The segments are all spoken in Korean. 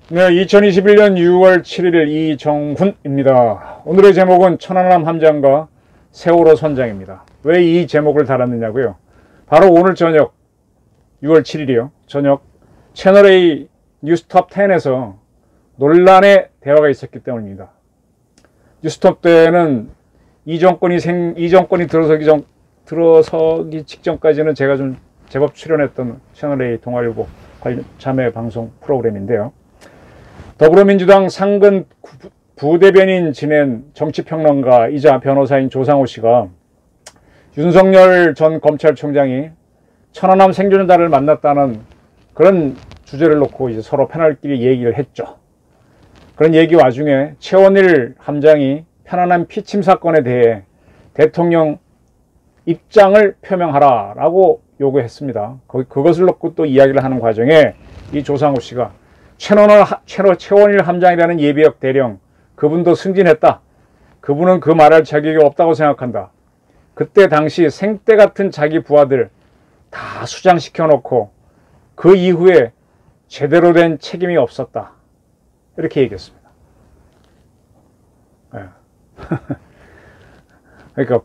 네, 2021년 6월 7일 이정훈입니다. 오늘의 제목은 천안함 함장과 세월호 선장입니다. 왜 이 제목을 달았느냐고요? 바로 오늘 저녁 6월 7일이요. 저녁 채널A 뉴스톱 10에서 논란의 대화가 있었기 때문입니다. 뉴스톱 때는 이 정권이 들어서기 직전까지는 제가 좀 제법 출연했던 채널A 동아일보 관련 자매 방송 프로그램인데요. 더불어민주당 상근 부대변인 지낸 정치평론가이자 변호사인 조상호 씨가 윤석열 전 검찰총장이 천안함 생존자를 만났다는 그런 주제를 놓고 이제 서로 패널끼리 얘기를 했죠. 그런 얘기 와중에 최원일 함장이 편안함 피침 사건에 대해 대통령 입장을 표명하라라고 요구했습니다. 그것을 놓고 또 이야기를 하는 과정에 이 조상호 씨가 최원일 함장이라는 예비역 대령, 그분도 승진했다. 그분은 그 말할 자격이 없다고 생각한다. 그때 당시 생떼 같은 자기 부하들 다 수장시켜 놓고 그 이후에 제대로 된 책임이 없었다. 이렇게 얘기했습니다. 네. 그러니까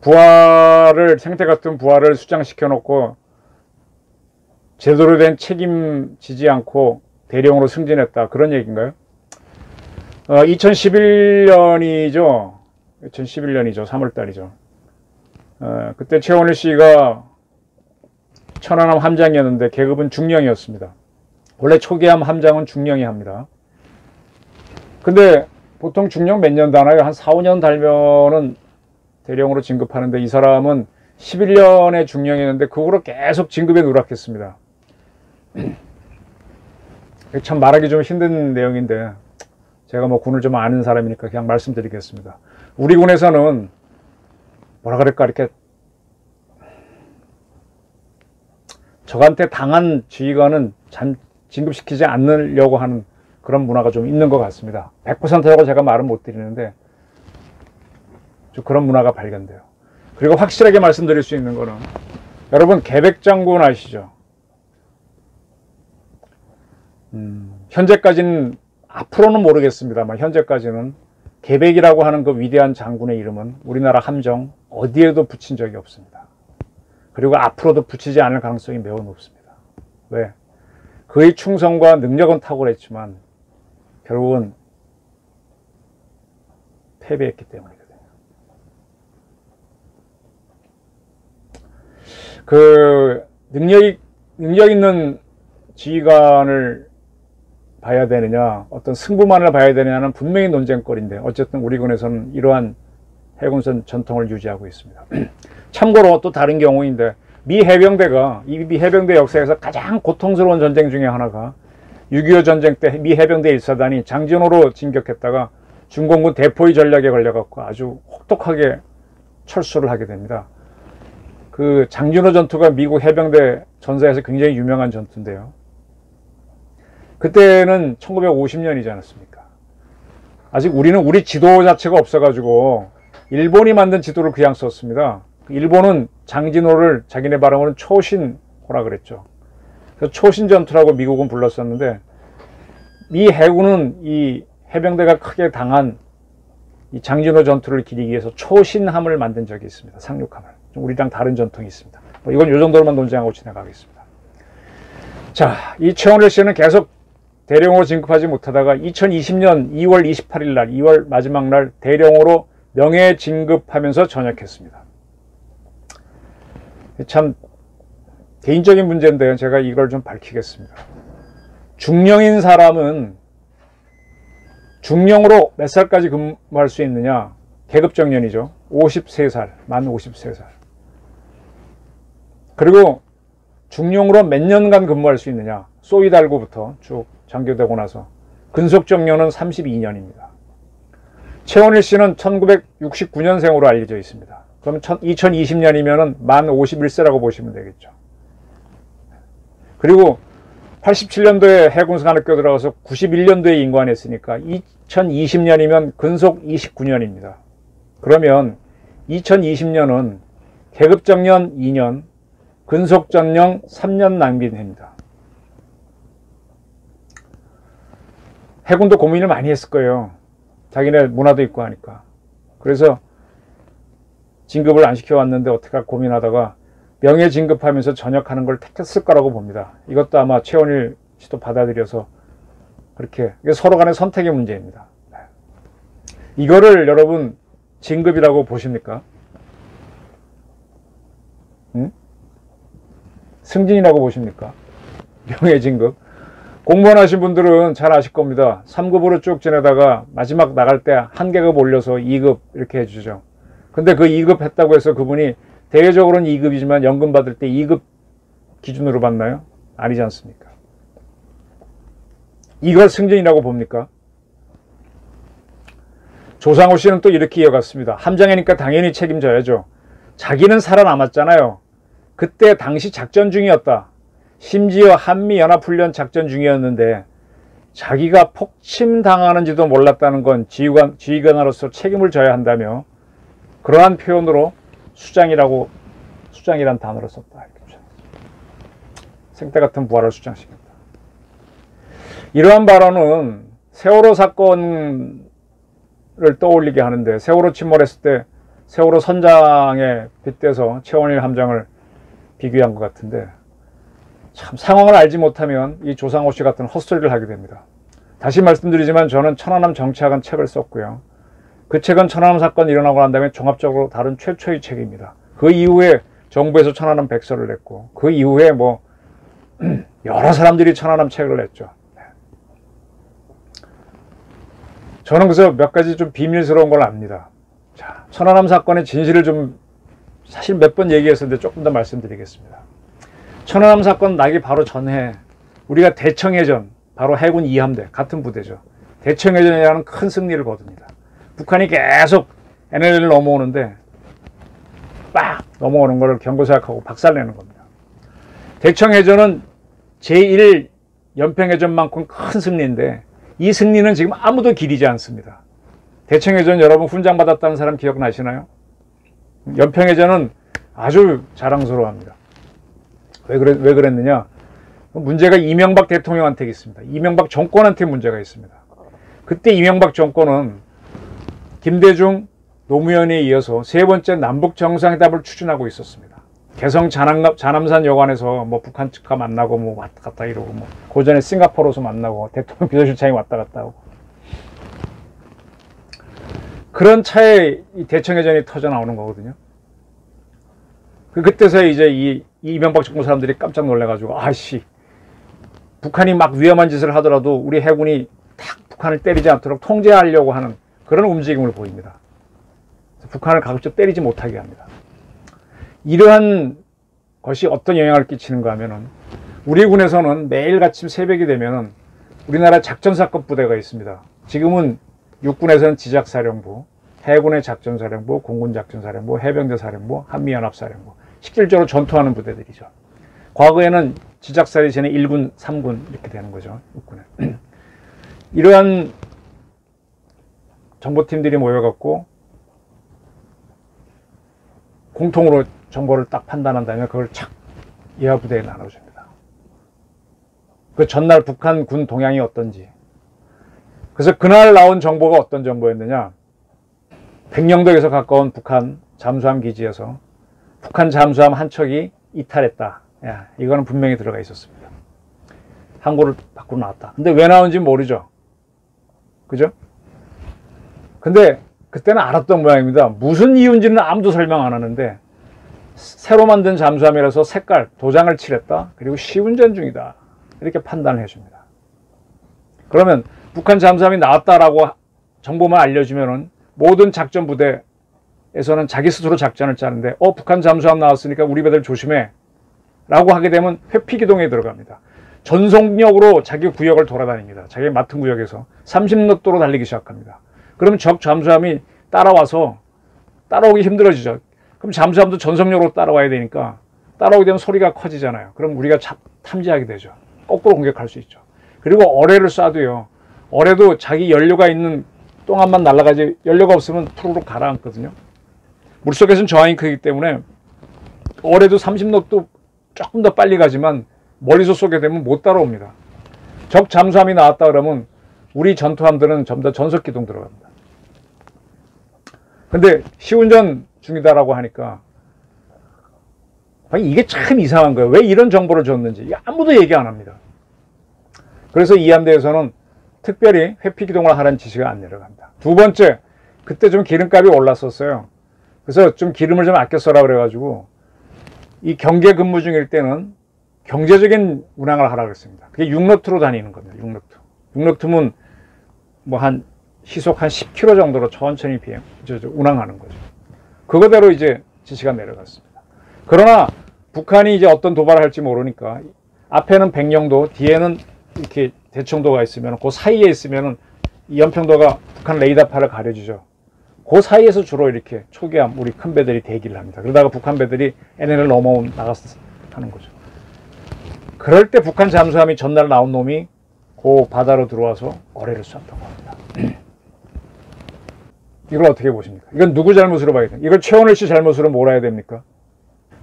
생떼 같은 부하를 수장시켜 놓고 제대로 된 책임지지 않고 대령으로 승진했다. 그런 얘기인가요? 2011년이죠. 3월달이죠. 그때 최원일 씨가 천안함 함장이었는데 계급은 중령이었습니다. 원래 초기함 함장은 중령이 합니다. 근데 보통 중령 몇 년 다나요? 한 4, 5년 달면은 대령으로 진급하는데 이 사람은 11년의 중령이었는데 그 후로 계속 진급에 누락했습니다. 참 말하기 좀 힘든 내용인데 제가 뭐 군을 좀 아는 사람이니까 그냥 말씀드리겠습니다. 우리 군에서는 뭐라 그럴까, 이렇게 적한테 당한 지휘관은 진급시키지 않으려고 하는 그런 문화가 좀 있는 것 같습니다. 100%라고 제가 말은 못 드리는데 좀 그런 문화가 발견돼요. 그리고 확실하게 말씀드릴 수 있는 거는, 여러분 계백장군 아시죠? 현재까지는, 앞으로는 모르겠습니다만 현재까지는 계백이라고 하는 그 위대한 장군의 이름은 우리나라 함정 어디에도 붙인 적이 없습니다. 그리고 앞으로도 붙이지 않을 가능성이 매우 높습니다. 왜? 그의 충성과 능력은 탁월했지만 결국은 패배했기 때문이거든요. 그 능력 있는 지휘관을 봐야 되느냐, 어떤 승부만을 봐야 되느냐는 분명히 논쟁거리인데, 어쨌든 우리 군에서는 이러한 해군선 전통을 유지하고 있습니다. 참고로 또 다른 경우인데, 미 해병대 역사에서 가장 고통스러운 전쟁 중에 하나가 6.25 전쟁 때 미 해병대 1사단이 장진호로 진격했다가 중공군 대포의 전략에 걸려갖고 아주 혹독하게 철수를 하게 됩니다. 그 장진호 전투가 미국 해병대 전사에서 굉장히 유명한 전투인데요. 그때는 1950년이지 않았습니까? 아직 우리 지도 자체가 없어가지고 일본이 만든 지도를 그냥 썼습니다. 일본은 장진호를 자기네 발음으로는 초신호라 그랬죠. 그래서 초신전투라고 미국은 불렀었는데, 미 해군은 이 해병대가 크게 당한 이 장진호 전투를 기리기 위해서 초신함을 만든 적이 있습니다. 상륙함을. 좀 우리랑 다른 전통이 있습니다. 이건 이 정도로만 논쟁하고 지나가겠습니다. 자, 이 최원일 씨는 계속 대령으로 진급하지 못하다가 2020년 2월 28일 날, 2월 마지막 날 대령으로 명예 진급하면서 전역했습니다. 참 개인적인 문제인데 제가 이걸 좀 밝히겠습니다. 중령인 사람은 중령으로 몇 살까지 근무할 수 있느냐? 계급정년이죠. 53살, 만 53살. 그리고 중령으로 몇 년간 근무할 수 있느냐? 쏘이 달고부터 쭉 장교되고 나서 근속정년은 32년입니다. 최원일 씨는 1969년생으로 알려져 있습니다. 그럼 2020년이면 만 51세라고 보시면 되겠죠. 그리고 87년도에 해군상관에 껴들어가서 91년도에 인관했으니까 2020년이면 근속 29년입니다. 그러면 2020년은 계급정년 2년, 근속전령 3년 낭비인 해입니다. 해군도 고민을 많이 했을 거예요. 자기네 문화도 있고 하니까. 그래서 진급을 안 시켜왔는데 어떻게 고민하다가 명예 진급하면서 전역하는 걸 택했을 거라고 봅니다. 이것도 아마 최원일 씨도 받아들여서 그렇게 서로 간의 선택의 문제입니다. 이거를 여러분 진급이라고 보십니까? 응? 승진이라고 보십니까? 명예 진급. 공무원 하신 분들은 잘 아실 겁니다. 3급으로 쭉 지내다가 마지막 나갈 때 한 계급 올려서 2급 이렇게 해주죠. 근데 그 2급 했다고 해서 그분이 대외적으로는 2급이지만 연금 받을 때 2급 기준으로 받나요? 아니지 않습니까? 이걸 승진이라고 봅니까? 조상호 씨는 또 이렇게 이어갔습니다. 함장이니까 당연히 책임져야죠. 자기는 살아남았잖아요. 그때 당시 작전 중이었다. 심지어 한미연합훈련 작전 중이었는데 자기가 폭침당하는지도 몰랐다는 건 지휘관으로서 책임을 져야 한다며 그러한 표현으로 수장이란 단어를 썼다. 생태 같은 부하를 수장시켰다. 이러한 발언은 세월호 사건을 떠올리게 하는데 세월호 침몰했을 때 세월호 선장에 빗대서 최원일 함장을 비교한 것 같은데 참 상황을 알지 못하면 이 조상호 씨 같은 헛소리를 하게 됩니다. 다시 말씀드리지만 저는 천안함 정치학은 책을 썼고요. 그 책은 천안함 사건이 일어나고 난 다음에 종합적으로 다룬 최초의 책입니다. 그 이후에 정부에서 천안함 백서를 냈고 그 이후에 뭐 여러 사람들이 천안함 책을 냈죠. 저는 그래서 몇 가지 좀 비밀스러운 걸 압니다. 자, 천안함 사건의 진실을 좀 사실 몇 번 얘기했었는데 조금 더 말씀드리겠습니다. 천안함 사건 나기 바로 전에 우리가 대청해전, 바로 해군 2함대 같은 부대죠. 대청해전이라는 큰 승리를 거둡니다. 북한이 계속 NLL을 넘어오는데 빡 넘어오는 걸 경고사격하고 박살내는 겁니다. 대청해전은 제1 연평해전만큼 큰 승리인데 이 승리는 지금 아무도 기리지 않습니다. 대청해전 여러분 훈장 받았다는 사람 기억나시나요? 연평해전은 아주 자랑스러워합니다. 왜 그랬느냐? 문제가 이명박 대통령한테 있습니다. 이명박 정권한테 문제가 있습니다. 그때 이명박 정권은 김대중, 노무현에 이어서 세 번째 남북 정상회담을 추진하고 있었습니다. 개성 자남산 여관에서 뭐 북한 측과 만나고 뭐 왔다 갔다 이러고 뭐 고전에 싱가포르에서 만나고 대통령 비서실장이 왔다 갔다 하고 그런 차에 이 대청해전이 터져 나오는 거거든요. 그때서 이제 이 이명박 정부 사람들이 깜짝 놀래가지고 아씨 북한이 막 위험한 짓을 하더라도 우리 해군이 딱 북한을 때리지 않도록 통제하려고 하는 그런 움직임을 보입니다. 북한을 가급적 때리지 못하게 합니다. 이러한 것이 어떤 영향을 끼치는가 하면은 우리 군에서는 매일 아침 새벽이 되면은 우리나라 작전사건 부대가 있습니다. 지금은 육군에서는 지작사령부, 해군의 작전사령부, 공군작전사령부, 해병대사령부, 한미연합사령부 실질적으로 전투하는 부대들이죠. 과거에는 지작살이 전에 1군, 3군 이렇게 되는 거죠. 육군에. 이러한 정보팀들이 모여갖고 공통으로 정보를 딱 판단한 다음에 그걸 착 예하 부대에 나눠줍니다. 그 전날 북한 군 동향이 어떤지. 그래서 그날 나온 정보가 어떤 정보였느냐. 백령도에서 가까운 북한 잠수함 기지에서 북한 잠수함 한 척이 이탈했다. 야, 이거는 분명히 들어가 있었습니다. 항구를 밖으로 나왔다. 근데 왜 나온지 모르죠. 그죠? 근데 그때는 알았던 모양입니다. 무슨 이유인지는 아무도 설명 안 하는데 새로 만든 잠수함이라서 색깔, 도장을 칠했다. 그리고 시운전 중이다. 이렇게 판단을 해줍니다. 그러면 북한 잠수함이 나왔다라고 정보만 알려주면은 모든 작전 부대에서는 자기 스스로 작전을 짜는데 북한 잠수함 나왔으니까 우리 배들 조심해 라고 하게 되면 회피기동에 들어갑니다. 전속력으로 자기 구역을 돌아다닙니다. 자기 맡은 구역에서 30노트로 달리기 시작합니다. 그러면 적 잠수함이 따라와서 따라오기 힘들어지죠. 그럼 잠수함도 전속력으로 따라와야 되니까 따라오게 되면 소리가 커지잖아요. 그럼 우리가 탐지하게 되죠. 거꾸로 공격할 수 있죠. 그리고 어뢰를 쏴도요. 어뢰도 자기 연료가 있는 똥안만 날아가지 연료가 없으면 푸르륵 가라앉거든요. 물속에서는 저항이 크기 때문에 어뢰도 30놉도 조금 더 빨리 가지만 멀리서 쏘게 되면 못 따라옵니다. 적 잠수함이 나왔다 그러면 우리 전투함들은 전부 다 전속기동 들어갑니다. 근데 시운전 중이다라고 하니까 이게 참 이상한 거예요. 왜 이런 정보를 줬는지 아무도 얘기 안 합니다. 그래서 이 함대에서는 특별히 회피기동을 하라는 지시가 안 내려갑니다. 두 번째, 그때 좀 기름값이 올랐었어요. 그래서 좀 기름을 좀 아껴 써라 그래가지고 이 경계 근무 중일 때는 경제적인 운항을 하라 그랬습니다. 그게 6너트로 다니는 겁니다. 6너트. 6너트면 뭐 한 시속 한 10km 정도로 천천히 운항하는 거죠. 그거대로 이제 지시가 내려갔습니다. 그러나 북한이 이제 어떤 도발을 할지 모르니까 앞에는 백령도, 뒤에는 이렇게 대청도가 있으면 그 사이에 있으면은 이 연평도가 북한 레이더파를 가려주죠. 그 사이에서 주로 이렇게 초기함 우리 큰 배들이 대기를 합니다. 그러다가 북한 배들이 NLL 넘어온 나가서 하는 거죠. 그럴 때 북한 잠수함이 전날 나온 놈이 그 바다로 들어와서 어뢰를 쐈다고 합니다. 이걸 어떻게 보십니까? 이건 누구 잘못으로 봐야 돼요? 이걸 최원일 씨 잘못으로 몰아야 됩니까?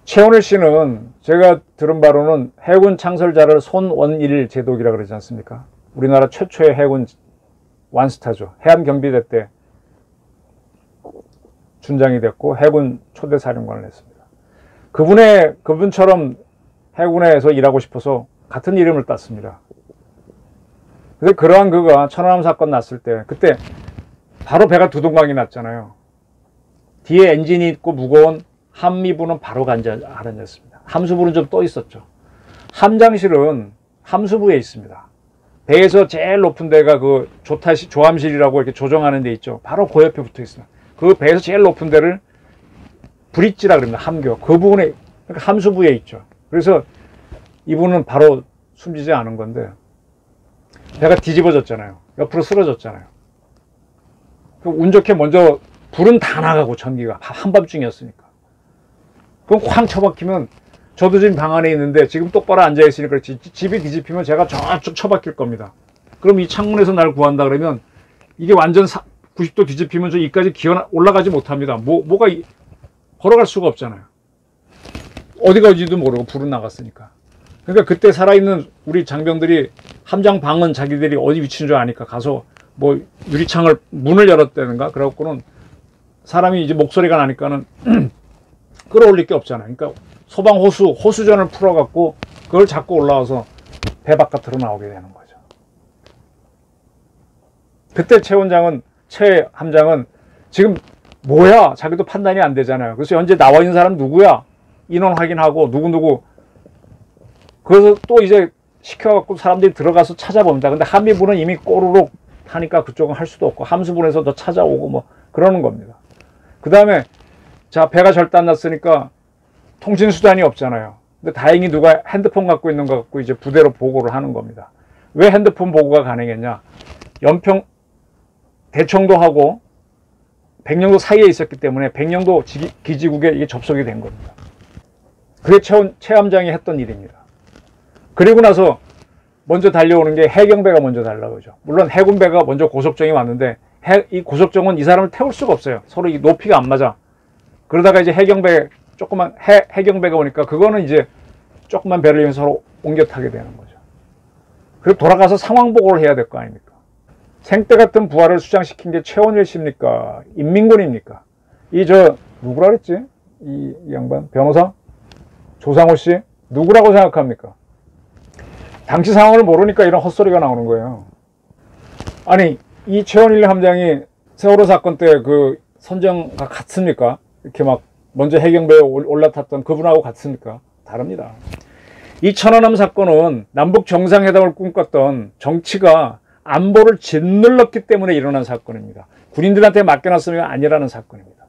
최원일 씨는 제가 들은 바로는 해군 창설자를 손원일 제독이라고 그러지 않습니까? 우리나라 최초의 해군 완스타죠. 해안경비대 때 준장이 됐고 해군 초대사령관을 했습니다. 그분처럼 해군에서 일하고 싶어서 같은 이름을 땄습니다. 근데 그러한 그가 천안함 사건 났을 때 그때 바로 배가 두동강이 났잖아요. 뒤에 엔진이 있고 무거운 함미부는 바로 가라앉았습니다. 함수부는 좀 떠 있었죠. 함장실은 함수부에 있습니다. 배에서 제일 높은 데가 그 조함실이라고 이렇게 조정하는 데 있죠. 바로 그 옆에 붙어 있습니다. 그 배에서 제일 높은 데를 브릿지라 그럽니다. 함교. 그 부분에, 그러니까 함수부에 있죠. 그래서 이분은 바로 숨지지 않은 건데, 배가 뒤집어졌잖아요. 옆으로 쓰러졌잖아요. 운 좋게 먼저 불은 다 나가고 전기가 한밤중이었으니까. 그럼 쾅 처박히면 저도 지금 방 안에 있는데 지금 똑바로 앉아있으니까 그렇지. 집이 뒤집히면 제가 저쪽 처박힐 겁니다. 그럼 이 창문에서 날 구한다 그러면 이게 완전 90도 뒤집히면 저 이까지 기어 올라가지 못합니다. 뭐가 걸어갈 수가 없잖아요. 어디가 어디도 모르고 불은 나갔으니까. 그러니까 그때 살아있는 우리 장병들이 함장 방은 자기들이 어디 위치인 줄 아니까 가서 뭐 유리창을 문을 열었다든가 그래갖고는 사람이 이제 목소리가 나니까는 끌어올릴 게 없잖아요. 그러니까 소방 호수전을 풀어갖고 그걸 잡고 올라와서 배 바깥으로 나오게 되는 거죠. 그때 최 함장은 지금 뭐야? 자기도 판단이 안 되잖아요. 그래서 현재 나와 있는 사람 누구야? 인원 확인하고 누구 그래서 또 이제 시켜갖고 사람들이 들어가서 찾아봅니다. 근데 함미부는 이미 꼬르륵 하니까 그쪽은 할 수도 없고 함수부에서 더 찾아오고 뭐 그러는 겁니다. 그 다음에 자 배가 절단 났으니까 통신수단이 없잖아요. 근데 다행히 누가 핸드폰 갖고 있는 것 같고 이제 부대로 보고를 하는 겁니다. 왜 핸드폰 보고가 가능했냐? 대청도하고 백령도 사이에 있었기 때문에 백령도 기지국에 이게 접속이 된 겁니다. 그게 최 함장이 했던 일입니다. 그리고 나서 먼저 달려오는 게 해경배가 먼저 달려오죠. 물론 해군배가 먼저 고속정이 왔는데 이 고속정은 이 사람을 태울 수가 없어요. 서로 이 높이가 안 맞아. 그러다가 이제 조그만 해경배가 오니까 그거는 이제 조그만 배를 이용해서 서로 옮겨 타게 되는 거죠. 그리고 돌아가서 상황 보고를 해야 될 거 아닙니까? 생때 같은 부하를 수장시킨 게 최원일 씨입니까? 인민군입니까? 누구라 그랬지? 이 양반? 변호사? 조상호 씨? 누구라고 생각합니까? 당시 상황을 모르니까 이런 헛소리가 나오는 거예요. 아니, 이 최원일 함장이 세월호 사건 때 그 선정과 같습니까? 이렇게 막 먼저 해경배에 올라탔던 그분하고 같습니까? 다릅니다. 이 천안함 사건은 남북 정상회담을 꿈꿨던 정치가 안보를 짓눌렀기 때문에 일어난 사건입니다. 군인들한테 맡겨놨으면 아니라는 사건입니다.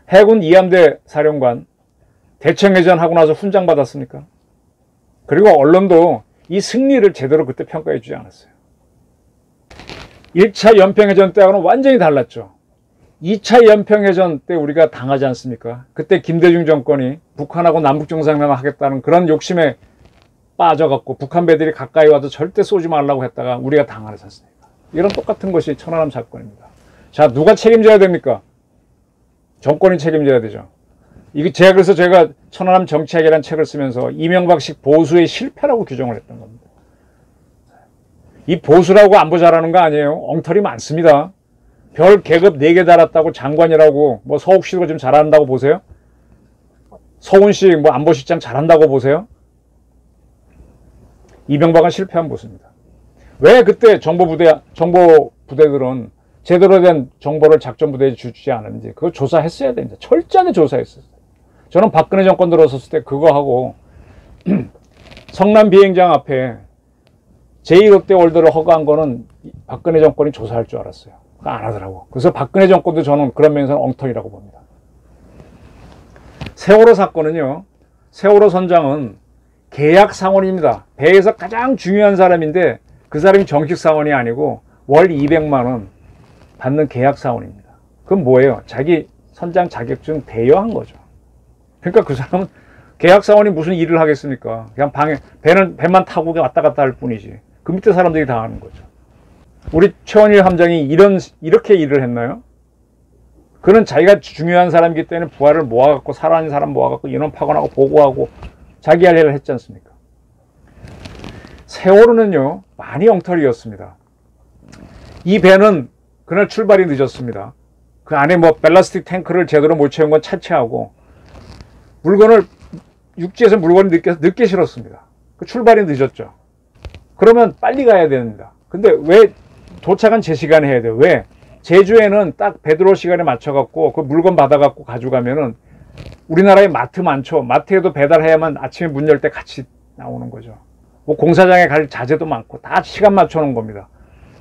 해군 2함대 사령관 대청해전 하고 나서 훈장 받았습니까? 그리고 언론도 이 승리를 제대로 그때 평가해 주지 않았어요. 1차 연평해전 때하고는 완전히 달랐죠. 2차 연평해전 때 우리가 당하지 않습니까? 그때 김대중 정권이 북한하고 남북정상회담을 하겠다는 그런 욕심에 빠져갖고 북한 배들이 가까이 와도 절대 쏘지 말라고 했다가 우리가 당하지 않습니까? 이런 똑같은 것이 천안함 사건입니다. 자, 누가 책임져야 됩니까? 정권이 책임져야 되죠. 이게 그래서 제가 천안함 정치학이라는 책을 쓰면서 이명박식 보수의 실패라고 규정을 했던 겁니다. 이 보수라고 안보 잘하는 거 아니에요. 엉터리 많습니다. 별 계급 4개 달았다고 장관이라고, 뭐 서욱시도 좀 잘한다고 보세요? 서훈씨 뭐 안보실장 잘한다고 보세요? 이명박은 실패한 보수입니다. 왜 그때 정보부대들은 제대로 된 정보를 작전부대에 주지 않았는지 그거 조사했어야 됩니다. 철저하게 조사했어요. 저는 박근혜 정권 들어섰을 때 그거 하고 성남 비행장 앞에 제2롯데월드를 허가한 거는 박근혜 정권이 조사할 줄 알았어요. 안 하더라고. 그래서 박근혜 정권도 저는 그런 면에서는 엉터리라고 봅니다. 세월호 사건은요, 세월호 선장은 계약 사원입니다. 배에서 가장 중요한 사람인데 그 사람이 정식 사원이 아니고 월 200만 원 받는 계약 사원입니다. 그건 뭐예요? 자기 선장 자격증 대여한 거죠. 그러니까 그 사람은 계약 사원이 무슨 일을 하겠습니까? 그냥 배만 타고 왔다 갔다 할 뿐이지. 그 밑에 사람들이 다 하는 거죠. 우리 최원일 함장이 이렇게 일을 했나요? 그는 자기가 중요한 사람이기 때문에 부하를 모아갖고 살아있는 사람 모아갖고 인원 파견하고 보고하고 자기 할 일을 했지 않습니까? 세월호는요 많이 엉터리였습니다. 이 배는 그날 출발이 늦었습니다. 그 안에 뭐 벨라스틱 탱크를 제대로 못 채운 건 차치하고 물건을 육지에서 물건이 늦게 실었습니다. 그 출발이 늦었죠. 그러면 빨리 가야 됩니다. 근데 왜 도착은 제 시간에 해야 돼요? 왜? 제주에는 딱 배 들어올 시간에 맞춰갖고 그 물건 받아갖고 가져가면은 우리나라에 마트 많죠. 마트에도 배달해야만 아침에 문 열 때 같이 나오는 거죠. 뭐 공사장에 갈 자재도 많고 다 시간 맞춰놓은 겁니다.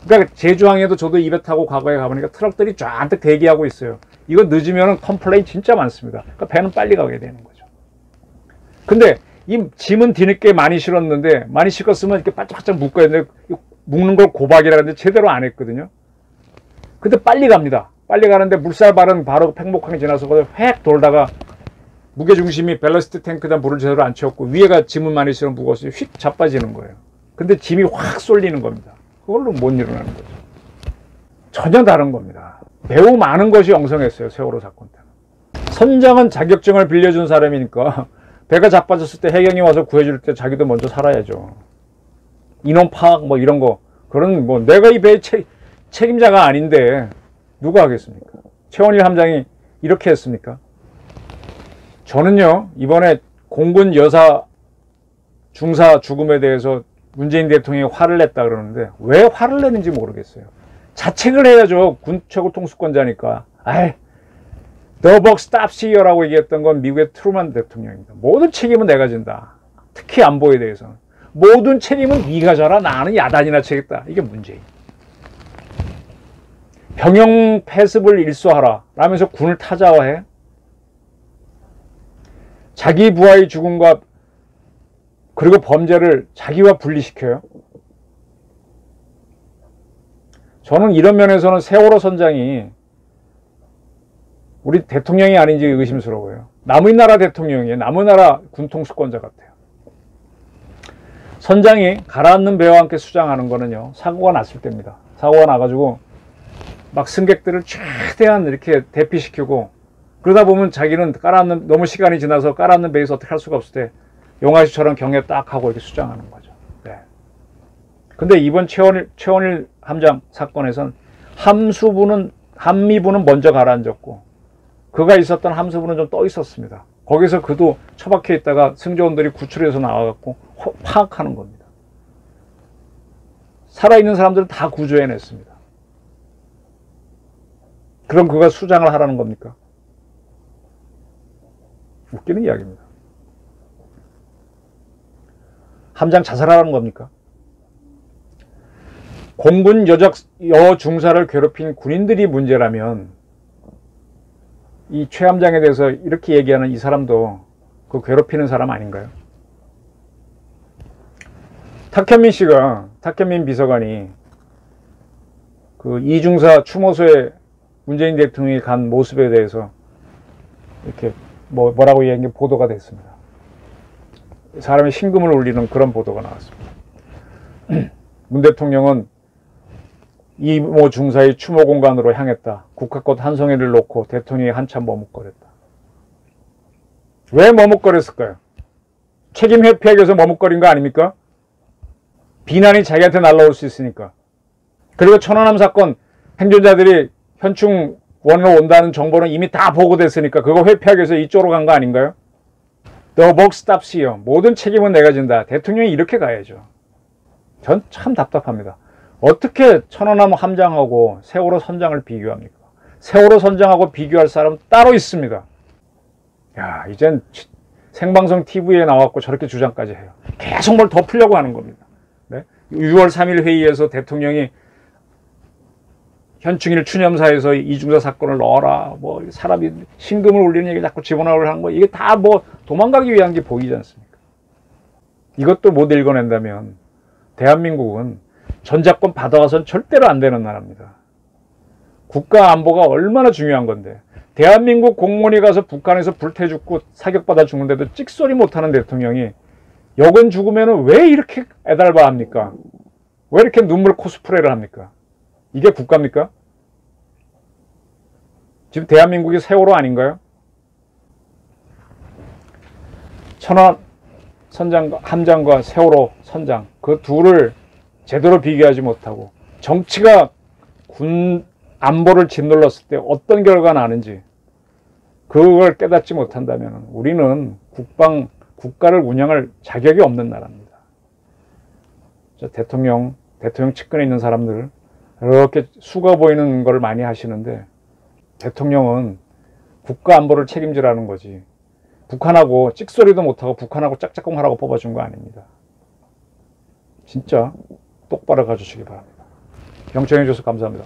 그러니까 제주항에도 저도 입에 타고 과거에 가보니까 트럭들이 쫙 대기하고 있어요. 이거 늦으면 컴플레인 진짜 많습니다. 그러니까 배는 빨리 가게 되는 거죠. 근데 이 짐은 뒤늦게 많이 실었는데 많이 실었으면 이렇게 바짝바짝 묶어야 되는데 묶는 걸 고박이라는데 제대로 안 했거든요. 근데 빨리 갑니다. 빨리 가는데 물살발은 바로 팽목항에 지나서 획 돌다가 무게중심이 밸러스트 탱크에다 물을 제대로 안 채웠고 위에가 짐은 많이 실어 무거워서 휙 자빠지는 거예요. 근데 짐이 확 쏠리는 겁니다. 그걸로 못 일어나는 거죠. 전혀 다른 겁니다. 매우 많은 것이 엉성했어요. 세월호 사건 때는. 선장은 자격증을 빌려준 사람이니까 배가 자빠졌을 때 해경이 와서 구해줄 때 자기도 먼저 살아야죠. 인원 파악 뭐 이런 거 그런 뭐 내가 이 배의 책임자가 아닌데 누가 하겠습니까? 최원일 함장이 이렇게 했습니까? 저는요 이번에 공군 여사 중사 죽음에 대해서 문재인 대통령이 화를 냈다 그러는데 왜 화를 내는지 모르겠어요. 자책을 해야죠. 군 최고 통수권자니까. 아이, The buck stops here라고 얘기했던 건 미국의 트루만 대통령입니다. 모든 책임은 내가 진다. 특히 안보에 대해서는. 모든 책임은 네가 져라. 나는 야단이나 치겠다. 이게 문제예요. 병영 패습을 일소하라 라면서 군을 타자화해. 자기 부하의 죽음과 그리고 범죄를 자기와 분리시켜요. 저는 이런 면에서는 세월호 선장이 우리 대통령이 아닌지 의심스러워요. 남의 나라 대통령이에요. 남의 나라 군통수권자 같아요. 선장이 가라앉는 배와 함께 수장하는 거는요 사고가 났을 때입니다. 사고가 나가지고 막 승객들을 최대한 이렇게 대피시키고 그러다 보면 자기는 너무 시간이 지나서 깔아앉는 배에서 어떻게 할 수가 없을 때 용화시처럼 경에 딱 하고 이렇게 수장하는 거죠. 네. 근데 이번 최원일 함장 사건에선 함미부는 먼저 가라앉았고 그가 있었던 함수부는 좀 떠 있었습니다. 거기서 그도 처박혀 있다가 승조원들이 구출해서 나와갖고 파악하는 겁니다. 살아있는 사람들은 다 구조해냈습니다. 그럼 그가 수장을 하라는 겁니까? 웃기는 이야기입니다. 함장 자살하라는 겁니까? 공군 여중사를 괴롭힌 군인들이 문제라면 이 최 함장에 대해서 이렇게 얘기하는 이 사람도 그 괴롭히는 사람 아닌가요? 탁현민 비서관이 그 이중사 추모소에 문재인 대통령이 간 모습에 대해서 이렇게 뭐라고 얘기한 게 보도가 됐습니다. 사람이 심금을 울리는 그런 보도가 나왔습니다. 문 대통령은 이모 중사의 추모 공간으로 향했다. 국화꽃 한 송이를 놓고 대통령이 한참 머뭇거렸다. 왜 머뭇거렸을까요? 책임 회피하기 위해서 머뭇거린 거 아닙니까? 비난이 자기한테 날라올 수 있으니까. 그리고 천안함 사건 행존자들이 현충 원으로 온다는 정보는 이미 다 보고됐으니까 그거 회피하기 위해서 이쪽으로 간 거 아닌가요? The buck stops here. 모든 책임은 내가 진다. 대통령이 이렇게 가야죠. 전 참 답답합니다. 어떻게 천안함 함장하고 세월호 선장을 비교합니까? 세월호 선장하고 비교할 사람 따로 있습니다. 야, 이젠 생방송 TV에 나왔고 저렇게 주장까지 해요. 계속 뭘 덮으려고 하는 겁니다. 네? 6월 3일 회의에서 대통령이 현충일 추념사에서 이중사 사건을 넣어라. 뭐 사람이 신금을 울리는 얘기 자꾸 집어넣으려 하는 거 이게 다 뭐 도망가기 위한 게 보이지 않습니까? 이것도 못 읽어낸다면 대한민국은 전작권 받아와서는 절대로 안 되는 나라입니다. 국가 안보가 얼마나 중요한 건데 대한민국 공무원이 가서 북한에서 불태 죽고 사격받아 죽는데도 찍소리 못하는 대통령이 여건 죽으면 왜 이렇게 애달바 합니까? 왜 이렇게 눈물 코스프레를 합니까? 이게 국가입니까? 지금 대한민국이 세월호 아닌가요? 천안 선장과 함장과 세월호 선장 그 둘을 제대로 비교하지 못하고 정치가 군 안보를 짓눌렀을 때 어떤 결과가 나는지 그걸 깨닫지 못한다면 우리는 국가를 운영할 자격이 없는 나라입니다. 대통령 측근에 있는 사람들 이렇게 수가 보이는 걸 많이 하시는데 대통령은 국가 안보를 책임지라는 거지 북한하고 찍소리도 못하고 북한하고 짝짝꿍 하라고 뽑아준 거 아닙니다. 진짜 똑바로 가주시기 바랍니다. 경청해 주셔서 감사합니다.